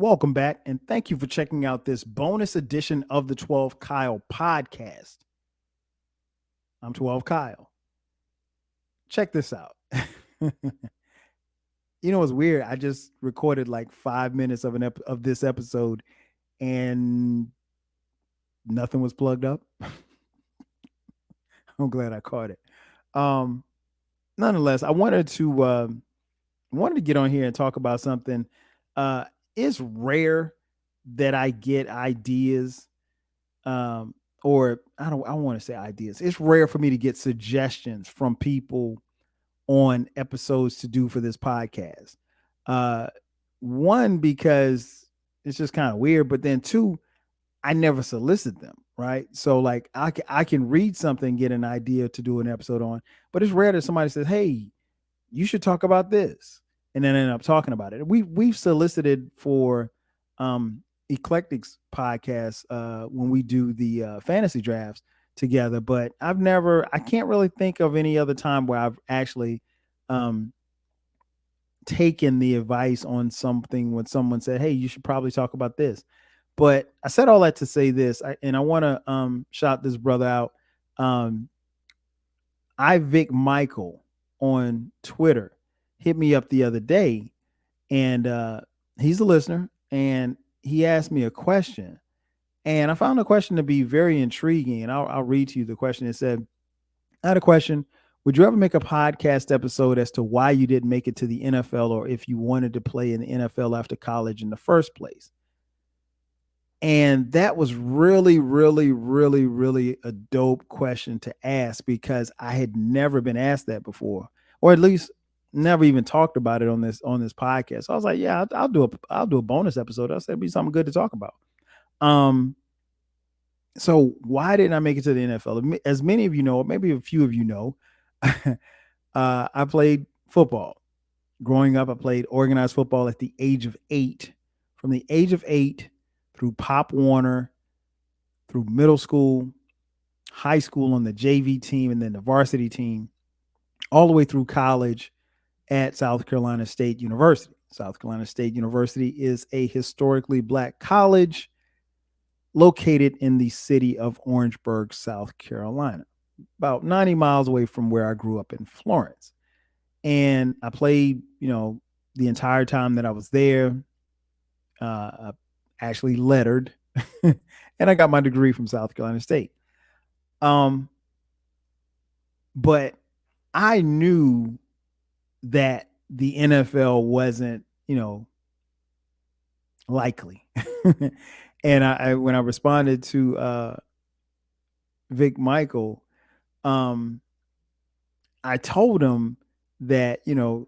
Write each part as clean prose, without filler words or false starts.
Welcome back, and thank you for checking out this bonus edition of the 12 Kyle podcast. I'm 12 Kyle. Check this out. What's weird? I just recorded like 5 minutes of this episode, and nothing was plugged up. I'm glad I caught it. Um, Nonetheless, I wanted to get on here and talk about something. Uh, it's rare that I get ideas, or I don't want to say ideas. It's rare for me to get suggestions from people on episodes to do for this podcast. Uh, One, because it's just kind of weird, but then two, I never solicit them, right? So like I can read something, get an idea to do an episode on, but it's rare that somebody says, "Hey, you should talk about this," and then end up talking about it. We've solicited for Eclectics podcast when we do the fantasy drafts together, but I can't really think of any other time where I've actually um, taken the advice on something when someone said, "Hey, you should probably talk about this." But I said all that to say this, and I want to shout this brother out. Um, I Vic Michael on Twitter hit me up the other day, and he's a listener, and he asked me a question, and I found the question to be very intriguing, and I'll read to you the question. It said, "I had a question. Would you ever make a podcast episode as to why you didn't make it to the NFL, or if you wanted to play in the NFL after college in the first place?" And that was really, really, really, really a dope question to ask because I had never been asked that before, or at least never even talked about it on this podcast. So I was like, yeah, I'll do a bonus episode. I said it'd be something good to talk about. Um, so why didn't I make it to the NFL? As many of you know, maybe a few of you know, I played football. Growing up, I played organized football at the age of 8. From the age of 8 through Pop Warner, through middle school, high school on the JV team, and then the varsity team, all the way through college at South Carolina State University. South Carolina State University is a historically black college located in the city of Orangeburg, South Carolina, about 90 miles away from where I grew up in Florence. And I played, the entire time that I was there. I actually lettered, and I got my degree from South Carolina State. Um, but I knew that the NFL wasn't, likely. And when I responded to Vic Michael, um, I told him that, in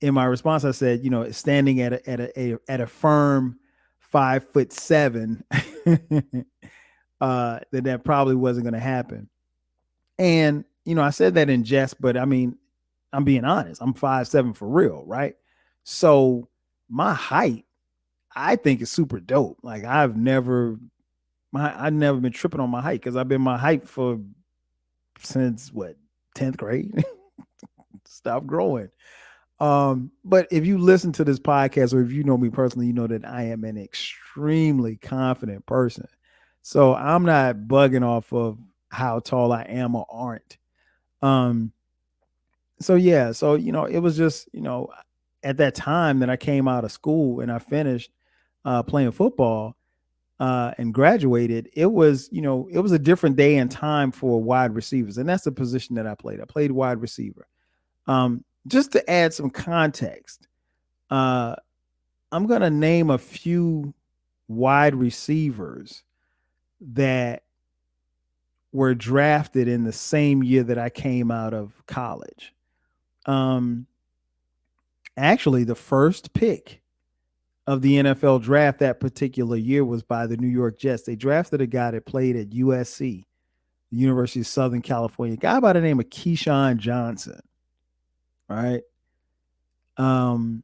my response, I said, standing at a firm 5'7", that probably wasn't going to happen. And I said that in jest, but I mean, I'm being honest. I'm 5'7" for real, right? So my height, I think, is super dope. Like I've never been tripping on my height because I've been my height for since what 10th grade. Stop growing. But if you listen to this podcast or if you know me personally, you know that I am an extremely confident person. So I'm not bugging off of how tall I am or aren't. Um, so yeah, so it was just, at that time that I came out of school and I finished playing football and graduated, it was a different day and time for wide receivers. And that's the position that I played. I played wide receiver. Just to add some context, uh, I'm going to name a few wide receivers that were drafted in the same year that I came out of college. Um, Actually, the first pick of the NFL draft that particular year was by the New York Jets. They drafted a guy that played at USC, the University of Southern California, a guy by the name of Keyshawn Johnson. Right. Um,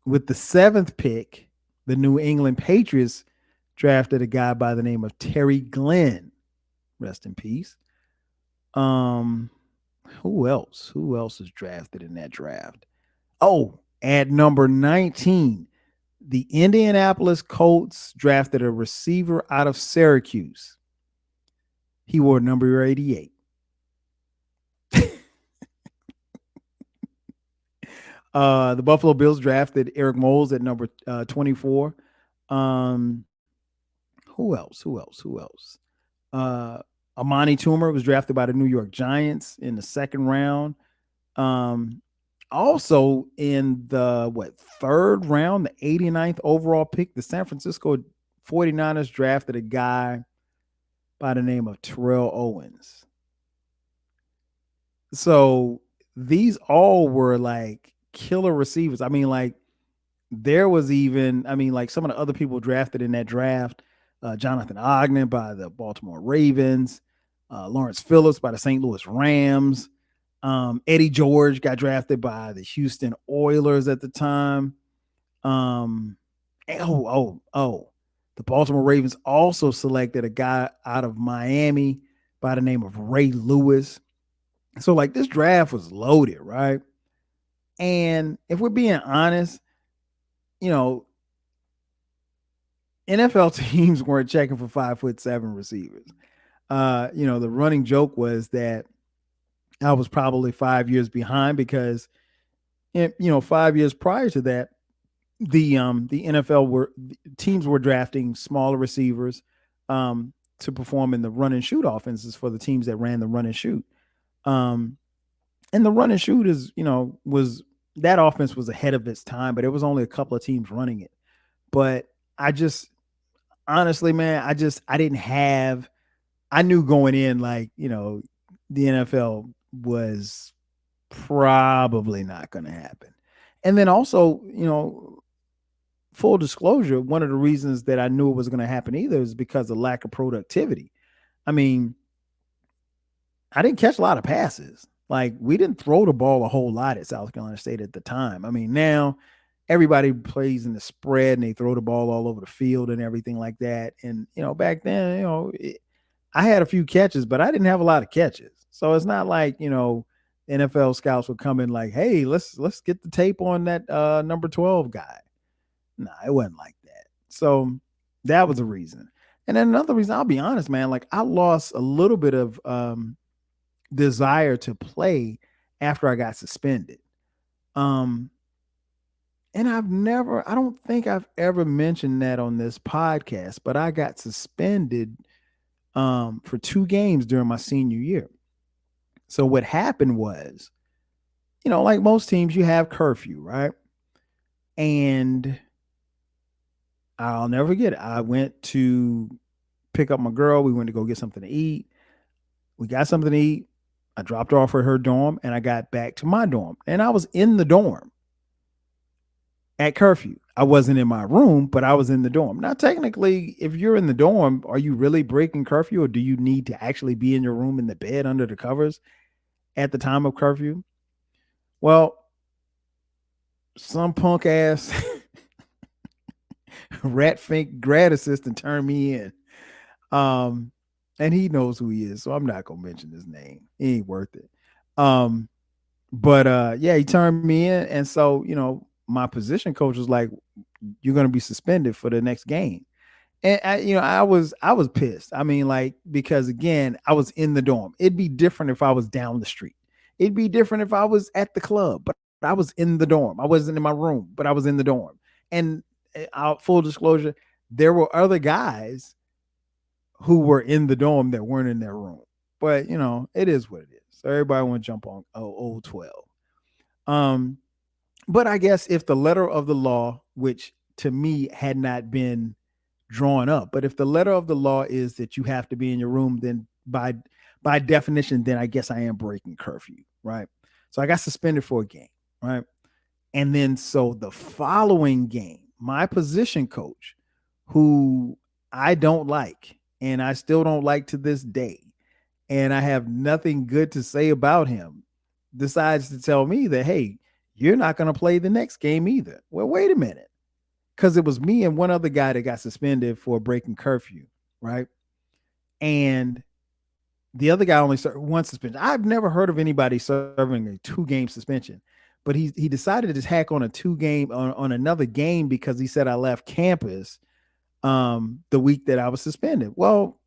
with the 7th pick, the New England Patriots drafted a guy by the name of Terry Glenn. Rest in peace. Um, who else? Who else is drafted in that draft? Oh, at number 19, The Indianapolis Colts drafted a receiver out of Syracuse. He wore number 88. The Buffalo Bills drafted Eric Moles at number 24. Um, who else? Who else? Who else? Uh, Amani Toomer was drafted by the New York Giants in the second round. Um, Also in the third round, the 89th overall pick, the San Francisco 49ers drafted a guy by the name of Terrell Owens. So these all were like killer receivers. I mean, like there was even, I mean, like some of the other people drafted in that draft, Jonathan Ogden by the Baltimore Ravens, Lawrence Phillips by the St. Louis Rams. Eddie George got drafted by the Houston Oilers at the time. Um, the Baltimore Ravens also selected a guy out of Miami by the name of Ray Lewis. So, like, this draft was loaded, right? And if we're being honest, you know, NFL teams weren't checking for 5'7" receivers. The running joke was that I was probably 5 years behind because, 5 years prior to that, the NFL teams were drafting smaller receivers to perform in the run and shoot offenses for the teams that ran the run and shoot. And the run and shoot was that offense was ahead of its time, but it was only a couple of teams running it. But I just honestly, man, I didn't have. I knew going in, like, the NFL was probably not going to happen. And then also, full disclosure, one of the reasons that I knew it was going to happen either is because of lack of productivity. I mean, I didn't catch a lot of passes. Like, we didn't throw the ball a whole lot at South Carolina State at the time. I mean, now everybody plays in the spread and they throw the ball all over the field and everything like that. And, back then, I had a few catches, but I didn't have a lot of catches. So it's not like, NFL scouts would come in like, hey, let's get the tape on that number 12 guy. Nah, it wasn't like that. So that was a reason. And then another reason, I'll be honest, man, like I lost a little bit of desire to play after I got suspended. And I don't think I've ever mentioned that on this podcast, but I got suspended for 2 games during my senior year. So what happened was, like most teams, you have curfew, right? And I'll never forget it. I went to pick up my girl. We went to go get something to eat. We got something to eat. I dropped her off at her dorm and I got back to my dorm. And I was in the dorm at curfew. I wasn't in my room, but I was in the dorm. Now, technically, if you're in the dorm, are you really breaking curfew, or do you need to actually be in your room in the bed under the covers at the time of curfew? Well, some punk ass rat fink grad assistant turned me in. And he knows who he is, so I'm not gonna mention his name. He ain't worth it. But yeah, he turned me in, and so my position coach was like, "You're gonna be suspended for the next game." And I was pissed. I mean, like, because again, I was in the dorm. It'd be different if I was down the street. It'd be different if I was at the club, but I was in the dorm. I wasn't in my room, but I was in the dorm. And full disclosure, there were other guys who were in the dorm that weren't in their room. But it is what it is. So everybody want to jump on old 12. But I guess if the letter of the law, which to me had not been drawn up, but if the letter of the law is that you have to be in your room, then by definition, then I guess I am breaking curfew, right? So I got suspended for a game, right? And then so the following game, my position coach, who I don't like, and I still don't like to this day, and I have nothing good to say about him, decides to tell me that, hey, you're not going to play the next game either. Well, wait a minute. Because it was me and one other guy that got suspended for breaking curfew, right? And the other guy only served one suspension. I've never heard of anybody serving a 2-game suspension. but he decided to just hack on a two game on another game because he said I left campus the week that I was suspended. Well,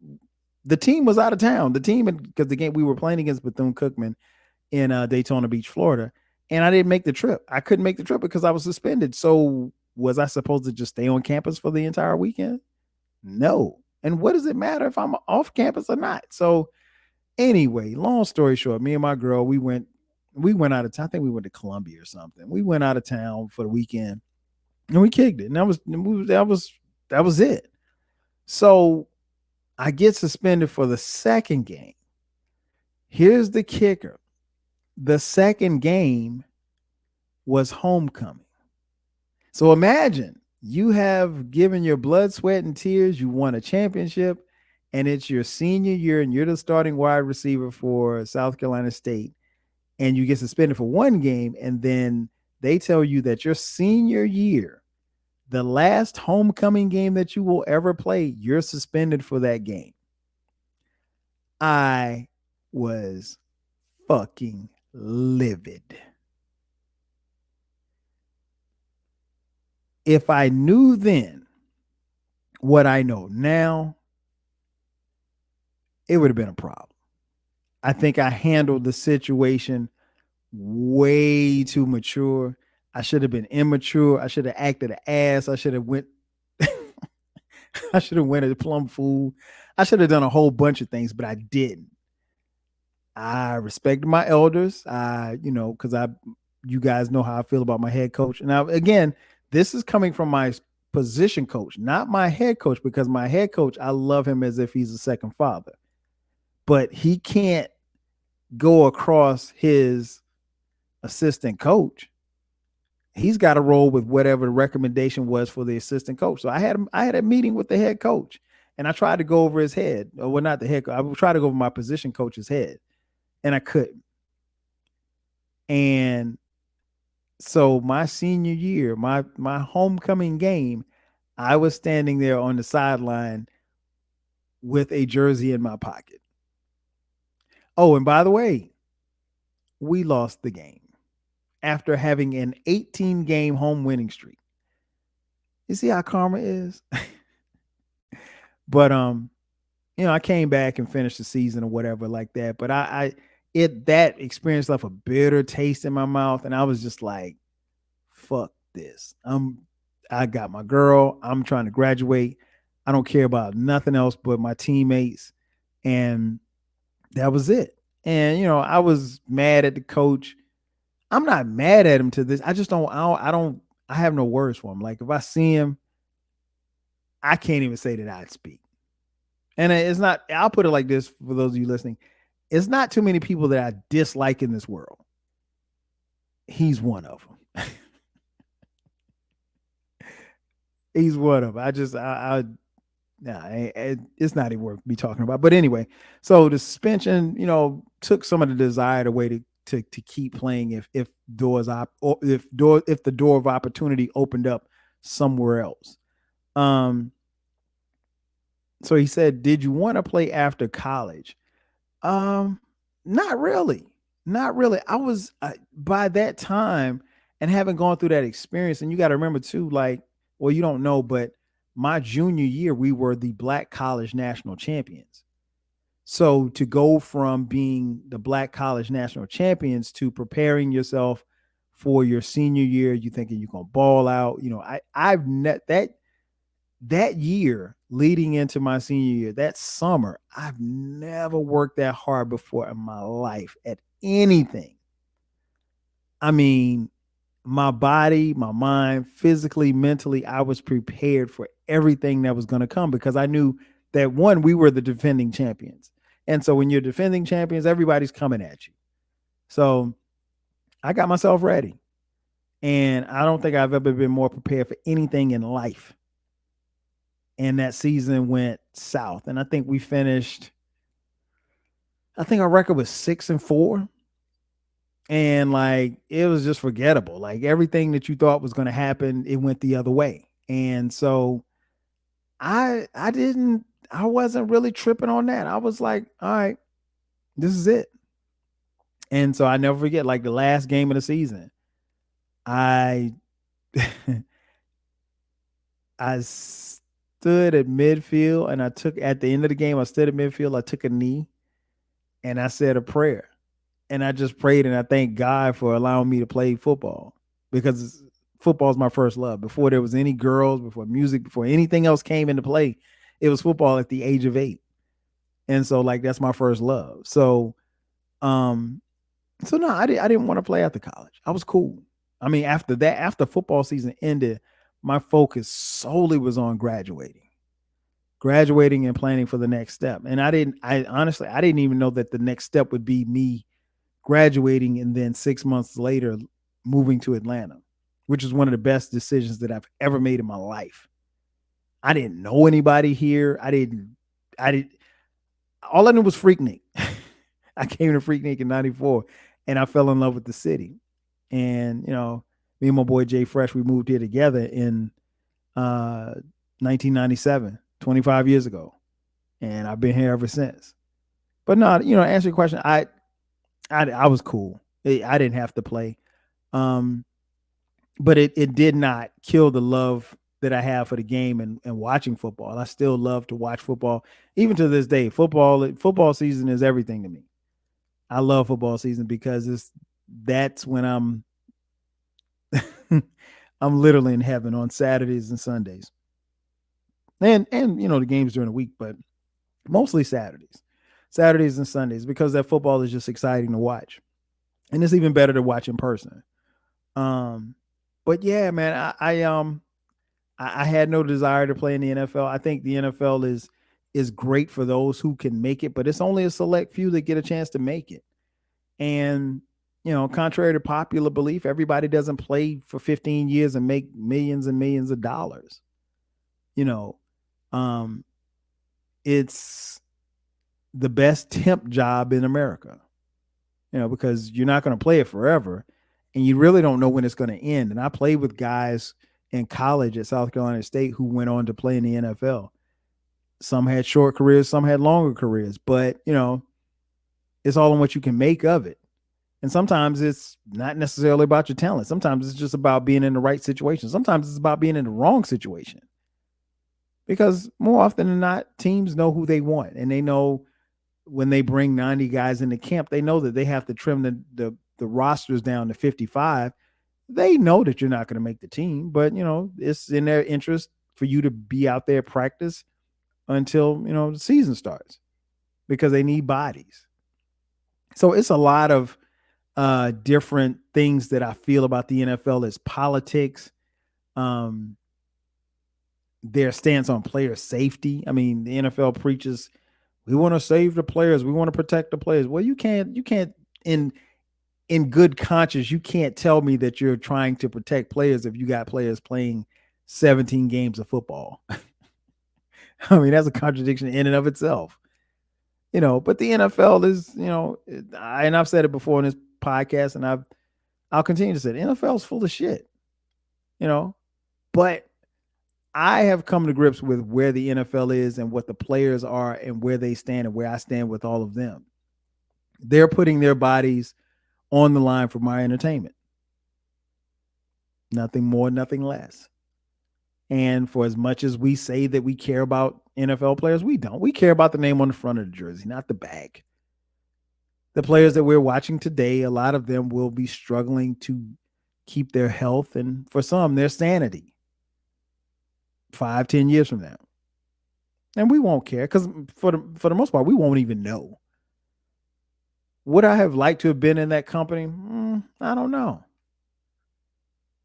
the team was out of town. The team, because the game we were playing against Bethune-Cookman in Daytona Beach, Florida, and I didn't make the trip. I couldn't make the trip because I was suspended. So was I supposed to just stay on campus for the entire weekend? No. And what does it matter if I'm off campus or not? So anyway, long story short, me and my girl, we went out of town. I think we went to Columbia or something. We went out of town for the weekend and we kicked it. And that was it. So I get suspended for the second game. Here's the kicker. The second game was homecoming. So imagine you have given your blood, sweat, and tears. You won a championship, and it's your senior year, and you're the starting wide receiver for South Carolina State, and you get suspended for one game, and then they tell you that your senior year, the last homecoming game that you will ever play, you're suspended for that game. I was fucking livid. If I knew then what I know now, it would have been a problem. I think I handled the situation way too mature. I should have been immature. I should have acted an ass. I should have went I should have went as a plum fool. I should have done a whole bunch of things, but I didn't. I respected my elders. Because you guys know how I feel about my head coach. Now, again, this is coming from my position coach, not my head coach, because my head coach, I love him as if he's a second father, but he can't go across his assistant coach. He's got to roll with whatever the recommendation was for the assistant coach. So I had a meeting with the head coach, and I tried to go over his head. Well, not the head coach. I would try to go over my position coach's head, and I couldn't. And so my senior year, my homecoming game, I was standing there on the sideline with a jersey in my pocket. Oh, and by the way, we lost the game after having an 18 game home winning streak. You see how karma is? But I came back and finished the season or whatever like that. But that experience left a bitter taste in my mouth, and I was just like, fuck this. I got my girl. I'm trying to graduate. I don't care about nothing else but my teammates. And that was it. And I was mad at the coach. I'm not mad at him to this. I just don't I have no words for him. Like, if I see him, I can't even say that I'd speak. And it's not, I'll put it like this for those of you listening. It's not too many people that I dislike in this world. He's one of them. He's one of them. It's not even worth me talking about. But anyway, so the suspension, took some of the desire away to keep playing if the door of opportunity opened up somewhere else. So he said, "Did you want to play after college?" Not really. Not really. I was by that time, and having gone through that experience, and you got to remember too, like, well, you don't know, but my junior year, we were the Black College National Champions. So to go from being the Black College National Champions to preparing yourself for your senior year, you thinking you're gonna ball out. I've that year leading into my senior year, that summer, I've never worked that hard before in my life at anything. I mean, my body, my mind, physically, mentally, I was prepared for everything that was going to come because I knew that, one, we were the defending champions. And so when you're defending champions, everybody's coming at you. So I got myself ready. And I don't think I've ever been more prepared for anything in life. And that season went south. And I think our record was 6-4. And like, it was just forgettable. Like, everything that you thought was going to happen, it went the other way. And so I wasn't really tripping on that. I was like, all right, this is it. And so I never forget, like, the last game of the season, I I stood at midfield and I took at the end of the game, I stood at midfield, I took a knee and I said a prayer. And I just prayed and I thank God for allowing me to play football because football is my first love. Before there was any girls, before music, before anything else came into play, it was football at the age of 8. And so like that's my first love. Um so no, I didn't want to play after college. I was cool. I mean, after that, after football season ended, my focus solely was on graduating and planning for the next step. And I honestly, I didn't even know that the next step would be me graduating and then 6 months later moving to Atlanta, which is one of the best decisions that I've ever made in my life. I didn't know anybody here. I didn't, all I knew was Freaknik. I came to Freaknik in 94 and I fell in love with the city. And, me and my boy Jay Fresh, we moved here together in uh, 1997, 25 years ago. And I've been here ever since. But no, to answer your question, I was cool. I didn't have to play. Um, but it did not kill the love that I have for the game and watching football. I still love to watch football. Even to this day, football season is everything to me. I love football season because that's when I'm literally in heaven on Saturdays and Sundays. And the games during the week, but mostly Saturdays. Saturdays and Sundays because that football is just exciting to watch. And it's even better to watch in person. Um but yeah, man, I had no desire to play in the NFL. I think the NFL is great for those who can make it, but it's only a select few that get a chance to make it. And contrary to popular belief, everybody doesn't play for 15 years and make millions and millions of dollars. You know, um, it's the best temp job in America. Because you're not going to play it forever, and you really don't know when it's going to end. And I played with guys in college at South Carolina State who went on to play in the NFL. Some had short careers, some had longer careers, but it's all on what you can make of it. And sometimes it's not necessarily about your talent. Sometimes it's just about being in the right situation. Sometimes it's about being in the wrong situation. Because more often than not, teams know who they want, and they know when they bring 90 guys into camp, they know that they have to trim the rosters down to 55. They know that you're not going to make the team, but it's in their interest for you to be out there practice until the season starts because they need bodies. So it's a lot of different things that I feel about the NFL is politics, um, their stance on player safety. I mean, the NFL preaches we want to save the players, we want to protect the players. Well, you can't in good conscience, you can't tell me that you're trying to protect players if you got players playing 17 games of football. I mean, that's a contradiction in and of itself. But the NFL is, and I've said it before in this podcast, and I'll continue to say it. The NFL is full of shit, you know. But I have come to grips with where the NFL is and what the players are and where they stand and where I stand with all of them. They're putting their bodies on the line for my entertainment. Nothing more, nothing less. And for as much as we say that we care about NFL players, we don't. We care about the name on the front of the jersey, not the back. The players that we're watching today, a lot of them will be struggling to keep their health and for some, their sanity 5, 10 years from now. And we won't care because for the most part, we won't even know. Would I have liked to have been in that company? I don't know.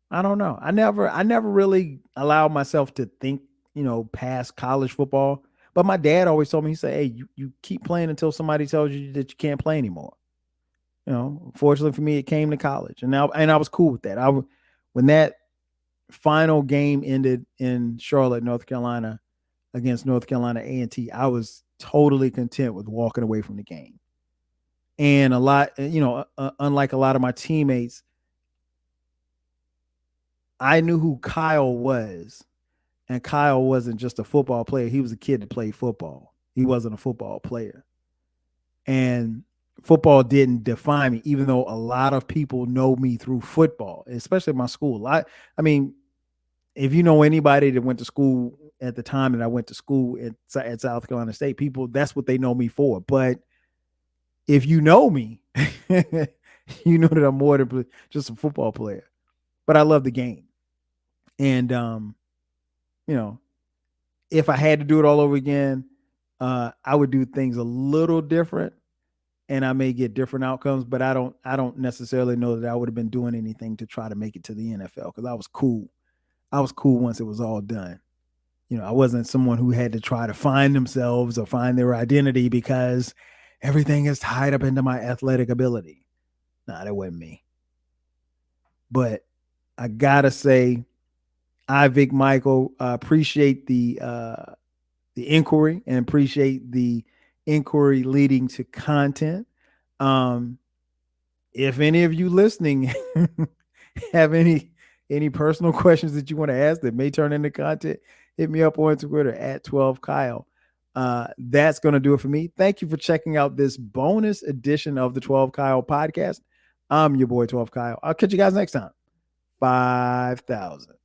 I don't know. I never really allowed myself to think, past college football. But my dad always told me, he said, "Hey, you keep playing until somebody tells you that you can't play anymore." Fortunately for me, it came to college, and I was cool with that. When that final game ended in Charlotte, North Carolina, against North Carolina A&T, I was totally content with walking away from the game. And a lot, unlike a lot of my teammates, I knew who Kyle was. And Kyle wasn't just a football player. He was a kid that played football. He wasn't a football player. And football didn't define me, even though a lot of people know me through football, especially my school. I mean, if you know anybody that went to school at the time that I went to school at South Carolina State, people, that's what they know me for. But if you know me, you know that I'm more than just a football player. But I love the game. And you know, if I had to do it all over again, I would do things a little different and I may get different outcomes, but I don't necessarily know that I would have been doing anything to try to make it to the NFL because I was cool. I was cool once it was all done. I wasn't someone who had to try to find themselves or find their identity because everything is tied up into my athletic ability. Nah, that wasn't me. But I gotta say, Vic Michael, appreciate the inquiry and appreciate the inquiry leading to content. Um, if any of you listening have any personal questions that you want to ask that may turn into content, hit me up on Twitter at 12Kyle. That's going to do it for me. Thank you for checking out this bonus edition of the 12 Kyle podcast. I'm your boy 12 Kyle. I'll catch you guys next time. 5,000.